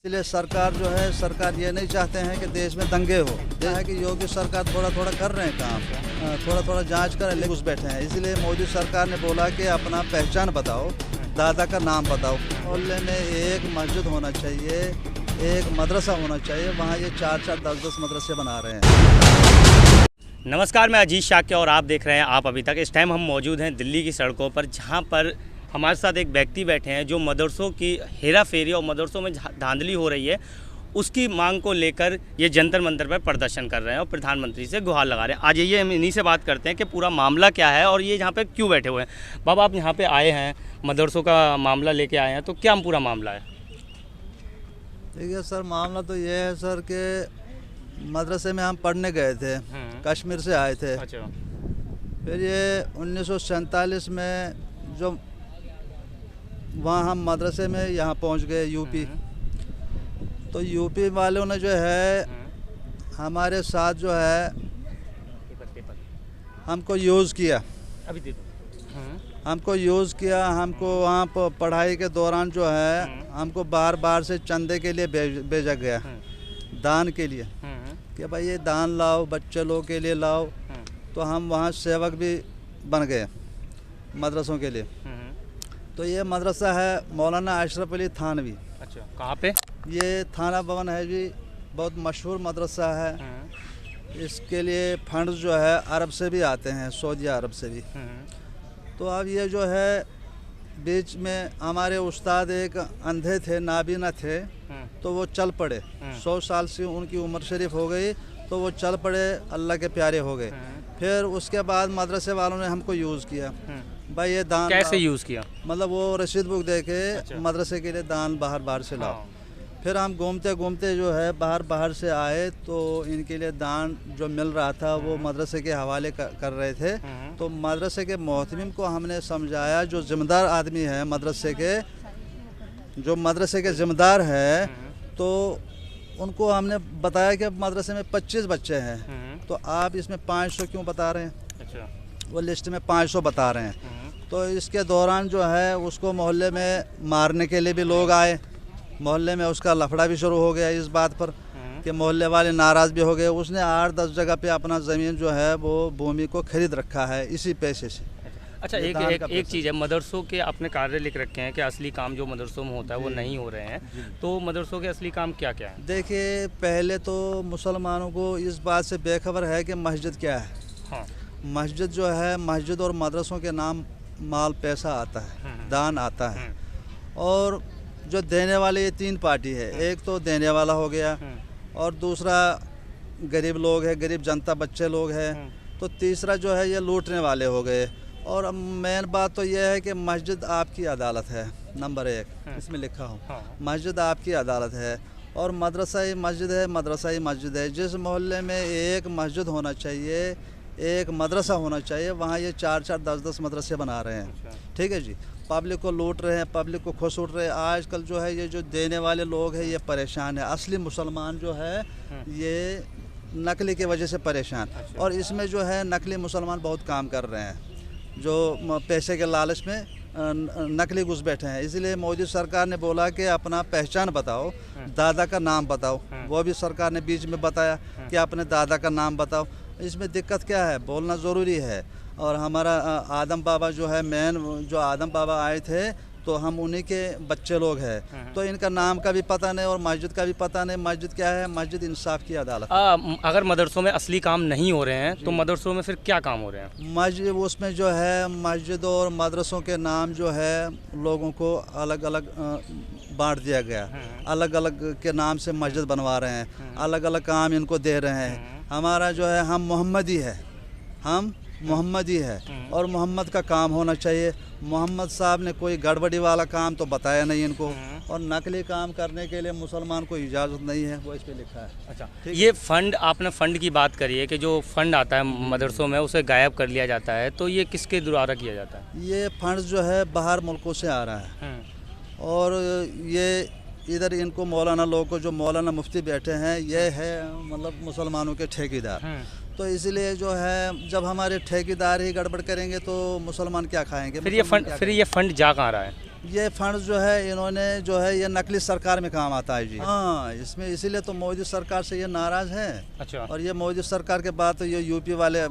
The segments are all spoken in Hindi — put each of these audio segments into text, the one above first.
इसलिए सरकार जो है, सरकार ये नहीं चाहते हैं कि देश में दंगे हो। यह है कि योगी सरकार थोड़ा थोड़ा कर रहे हैं काम, थोड़ा थोड़ा जांच कर लेकिन घुस बैठे हैं। इसलिए मोदी सरकार ने बोला कि अपना पहचान बताओ, दादा का नाम बताओ। मोहल्ले में एक मस्जिद होना चाहिए, एक मदरसा होना चाहिए। वहाँ ये 4-4, 10-10 मदरसे बना रहे हैं। नमस्कार, मैं अजीत शाक्य और आप देख रहे हैं आप अभी तक। इस टाइम हम मौजूद हैं दिल्ली की सड़कों पर, जहां पर हमारे साथ एक व्यक्ति बैठे हैं जो मदरसों की हेरा फेरी और मदरसों में धांधली हो रही है उसकी मांग को लेकर ये जंतर मंतर पर प्रदर्शन कर रहे हैं और प्रधानमंत्री से गुहार लगा रहे हैं। आज ये हम इन्हीं से बात करते हैं कि पूरा मामला क्या है और ये यहाँ पे क्यों बैठे हुए हैं। बाबा, आप यहाँ पे आए हैं, मदरसों का मामला लेके आए हैं, तो क्या पूरा मामला है? ठीक है सर, मामला तो ये है सर कि मदरसे में हम पढ़ने गए थे, कश्मीर से आए थे। अच्छा। फिर ये 1947 में जो वहाँ हम मदरसे में यहाँ पहुँच गए यूपी। तो यूपी वालों ने जो है हमारे साथ जो है हमको यूज़ किया, अभी दे दो। हमको यूज़ किया। हमको वहाँ पर पढ़ाई के दौरान जो है हमको बार बार से चंदे के लिए भेजा गया, दान के लिए, कि भाई ये दान लाओ, बच्चे लोग के लिए लाओ। तो हम वहाँ सेवक भी बन गए मदरसों के लिए। तो ये मदरसा है मौलाना अशरफ अली थानवी। अच्छा, कहाँ पे? ये थाना भवन है जी, बहुत मशहूर मदरसा है। इसके लिए फंड जो है अरब से भी आते हैं, सऊदी अरब से भी। तो अब ये जो है बीच में हमारे उस्ताद एक अंधे थे, नाबीना थे, तो वो चल पड़े। 100 साल से उनकी उम्र शरीफ हो गई, तो वो चल पड़े, अल्लाह के प्यारे हो गए। फिर उसके बाद मदरसे वालों ने हमको यूज़ किया। भाई ये दान कैसे यूज़ किया? मतलब वो रसीद बुक दे के अच्छा। मदरसे के लिए दान बाहर से लाओ। फिर हम घूमते घूमते जो है बाहर से आए, तो इनके लिए दान जो मिल रहा था वो मदरसे के हवाले कर रहे थे। तो मदरसे के मोहतमिम को हमने समझाया, जो ज़िम्मेदार आदमी है मदरसे के, जो मदरसे के ज़िम्मेदार है, तो उनको हमने बताया कि मदरसे में 25 बच्चे हैं, तो आप इसमें 500 क्यों बता रहे हैं? अच्छा। वो लिस्ट में 500 बता रहे हैं। तो इसके दौरान जो है उसको मोहल्ले में मारने के लिए भी लोग आए। मोहल्ले में उसका लफड़ा भी शुरू हो गया इस बात पर कि मोहल्ले वाले नाराज़ भी हो गए। उसने 8-10 जगह पे अपना ज़मीन जो है वो भूमि को खरीद रखा है इसी पैसे से। अच्छा, एक चीज़ है, मदरसों के आपने कार्य लिख रखे हैं कि असली काम जो मदरसों में होता है वो नहीं हो रहे हैं, तो मदरसों के असली काम क्या क्या है? देखिए, पहले तो मुसलमानों को इस बात से बेखबर है कि मस्जिद क्या है। हाँ। मस्जिद जो है, मस्जिद और मदरसों के नाम माल पैसा आता है, दान आता है। और जो देने वाले ये 3 पार्टी है, एक तो देने वाला हो गया, और दूसरा गरीब लोग है, गरीब जनता, बच्चे लोग हैं, तो तीसरा जो है ये लूटने वाले हो गए। और मेन बात तो ये है कि मस्जिद आपकी अदालत है, नंबर 1 इसमें लिखा हो। मस्जिद आपकी अदालत है और मदरसा ही मस्जिद है, मदरसा ही मस्जिद है। जिस मोहल्ले में एक मस्जिद होना चाहिए, एक मदरसा होना चाहिए, वहाँ ये 4-4, 10-10 मदरसे बना रहे हैं। ठीक है जी, पब्लिक को लूट रहे हैं, पब्लिक को खुश उठ रहे हैं। आजकल जो है ये जो देने वाले लोग हैं ये परेशान है। असली मुसलमान जो है ये नकली की वजह से परेशान। और इसमें जो है नकली मुसलमान बहुत काम कर रहे हैं, जो पैसे के लालच में नकली घुस बैठे हैं। इसलिए मोदी सरकार ने बोला कि अपना पहचान बताओ, दादा का नाम बताओ। वो भी सरकार ने बीच में बताया कि अपने दादा का नाम बताओ। इसमें दिक्कत क्या है? बोलना ज़रूरी है। और हमारा आदम बाबा जो है, मेन जो आदम बाबा आए थे, तो हम उन्हीं के बच्चे लोग हैं। तो इनका नाम का भी पता नहीं और मस्जिद का भी पता नहीं। मस्जिद क्या है? मस्जिद इंसाफ की अदालत। अगर मदरसों में असली काम नहीं हो रहे हैं तो मदरसों में फिर क्या काम हो रहे हैं? मस्जिद, उसमें जो है मस्जिद और मदरसों के नाम जो है लोगों को अलग अलग बांट दिया गया। अलग अलग के नाम से मस्जिद बनवा रहे हैं, अलग अलग काम इनको दे रहे हैं। हमारा जो है, हम मोहम्मदी है, हम मोहम्मदी है और मोहम्मद का काम होना चाहिए। मोहम्मद साहब ने कोई गड़बड़ी वाला काम तो बताया नहीं इनको, और नकली काम करने के लिए मुसलमान को इजाज़त नहीं है, वो इस पे लिखा है। अच्छा, ये फंड, आपने फ़ंड की बात करी है कि जो फ़ंड आता है मदरसों में उसे गायब कर लिया जाता है, तो ये किसके द्वारा किया जाता है? ये फंड जो है बाहर मुल्कों से आ रहा है, और ये इधर इनको मौलाना लोग को, जो मौलाना मुफ्ती बैठे हैं, ये है मतलब मुसलमानों के ठेकेदार। तो इसलिए जो है जब हमारे ठेकेदार ही गड़बड़ करेंगे तो मुसलमान क्या खाएंगे? फिर ये फंड जा कहाँ रहा है? ये फंड जो है इन्होंने जो है ये नकली सरकार में काम आता है जी। हाँ, इसमें इसीलिए तो मोदी सरकार से ये नाराज है। अच्छा। और ये मोदी सरकार के बात तो ये यूपी वाले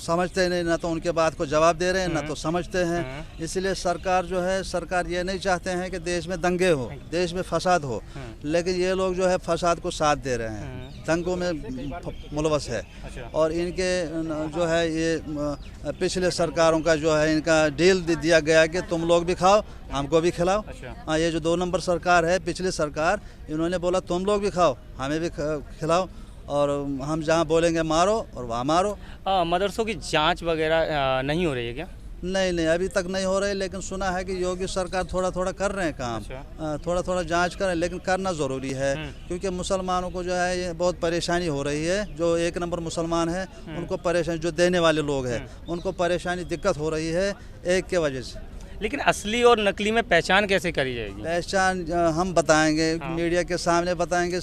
समझते नहीं, ना तो उनके बात को जवाब दे रहे हैं ना तो समझते हैं। इसलिए सरकार जो है, सरकार ये नहीं चाहते हैं कि देश में दंगे हो, देश में फसाद हो, लेकिन ये लोग जो है फसाद को साथ दे रहे हैं, दंगों में मुलवस है। और इनके जो है ये पिछले सरकारों का जो है इनका डील दिया गया कि तुम लोग भी खाओ हमको भी खिलाओ। हाँ, ये जो 2 नंबर सरकार है, पिछली सरकार, इन्होंने बोला तुम लोग भी खाओ हमें भी खिलाओ, और हम जहाँ बोलेंगे मारो और वहाँ मारो। मदरसों की जांच वगैरह नहीं हो रही है क्या? नहीं, अभी तक नहीं हो रही, लेकिन सुना है कि योगी सरकार थोड़ा थोड़ा कर रहे हैं काम। थोड़ा थोड़ा जांच करें, लेकिन करना ज़रूरी है, क्योंकि मुसलमानों को जो है ये बहुत परेशानी हो रही है। जो 1 नंबर मुसलमान है उनको परेशानी, जो देने वाले लोग हैं उनको परेशानी दिक्कत हो रही है एक के वजह से। लेकिन असली और नकली में पहचान कैसे करी जाएगी? पहचान हम बताएंगे, मीडिया के सामने बताएंगे।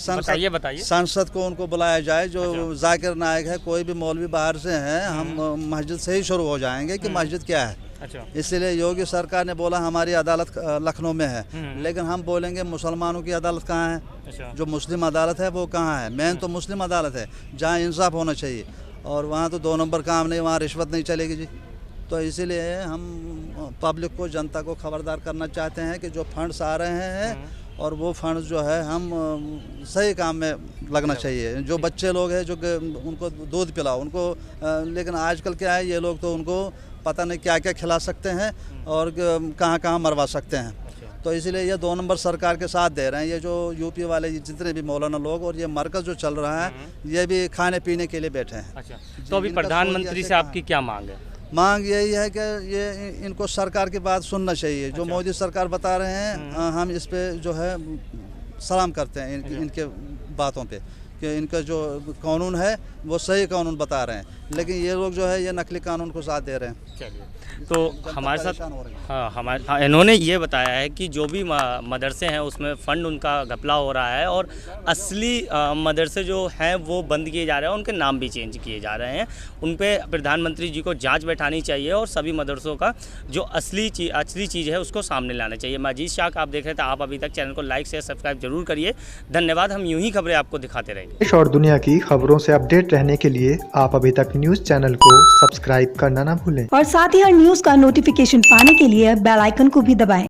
बताइए। संसद को उनको बुलाया जाए, जो जाकिर नायक है, कोई भी मौलवी बाहर से हैं, हम मस्जिद से ही शुरू हो जाएंगे कि मस्जिद क्या है। अच्छा। इसलिए योगी सरकार ने बोला हमारी अदालत लखनऊ में है, लेकिन हम बोलेंगे मुसलमानों की अदालत कहाँ है? अच्छा। जो मुस्लिम अदालत है वो कहाँ है? मेन तो मुस्लिम अदालत है जहाँ इंसाफ होना चाहिए, और वहाँ तो 2 नंबर काम नहीं, वहाँ रिश्वत नहीं चलेगी जी। तो इसीलिए हम पब्लिक को, जनता को खबरदार करना चाहते हैं कि जो फंड्स आ रहे हैं और वो फंड्स जो है हम सही काम में लगना चाहिए। जो बच्चे लोग हैं जो उनको दूध पिलाओ उनको, लेकिन आजकल क्या है, ये लोग तो उनको पता नहीं क्या क्या खिला सकते हैं और कहाँ कहाँ मरवा सकते हैं। तो इसीलिए ये 2 नंबर सरकार के साथ दे रहे हैं। ये जो यूपी वाले जितने भी मौलाना लोग और ये मरकज़ जो चल रहा है, ये भी खाने पीने के लिए बैठे हैं। अच्छा। तो अभी प्रधानमंत्री से आपकी क्या मांग है? मांग यही है कि ये इनको सरकार की बात सुनना चाहिए। जो मोदी सरकार बता रहे हैं, हम इस पे जो है सलाम करते हैं इनके बातों पे, कि इनका जो कानून है वो सही कानून बता रहे हैं, लेकिन ये लोग जो है ये नकली कानून को साथ दे रहे हैं। चलिए, तो हमारे साथ इन्होंने ये बताया है कि जो भी मदरसे हैं उसमें फ़ंड उनका घपला हो रहा है, और असली मदरसे जो हैं वो बंद किए जा रहे हैं, उनके नाम भी चेंज किए जा रहे हैं। उन पे प्रधानमंत्री जी को जांच बैठानी चाहिए और सभी मदरसों का जो असली चीज़ है उसको सामने लाना चाहिए। मैं अजीज़ शाह, आप देख रहे थे। आप अभी तक चैनल को लाइक शेयर सब्सक्राइब जरूर करिए। धन्यवाद। हम यूँ ही खबरें आपको दिखाते रहेंगे। देश और दुनिया की खबरों से अपडेट रहने के लिए आप अभी तक न्यूज़ चैनल को सब्सक्राइब करना ना भूलें, और साथ ही हर न्यूज़ का नोटिफिकेशन पाने के लिए बेल आइकन को भी दबाएं।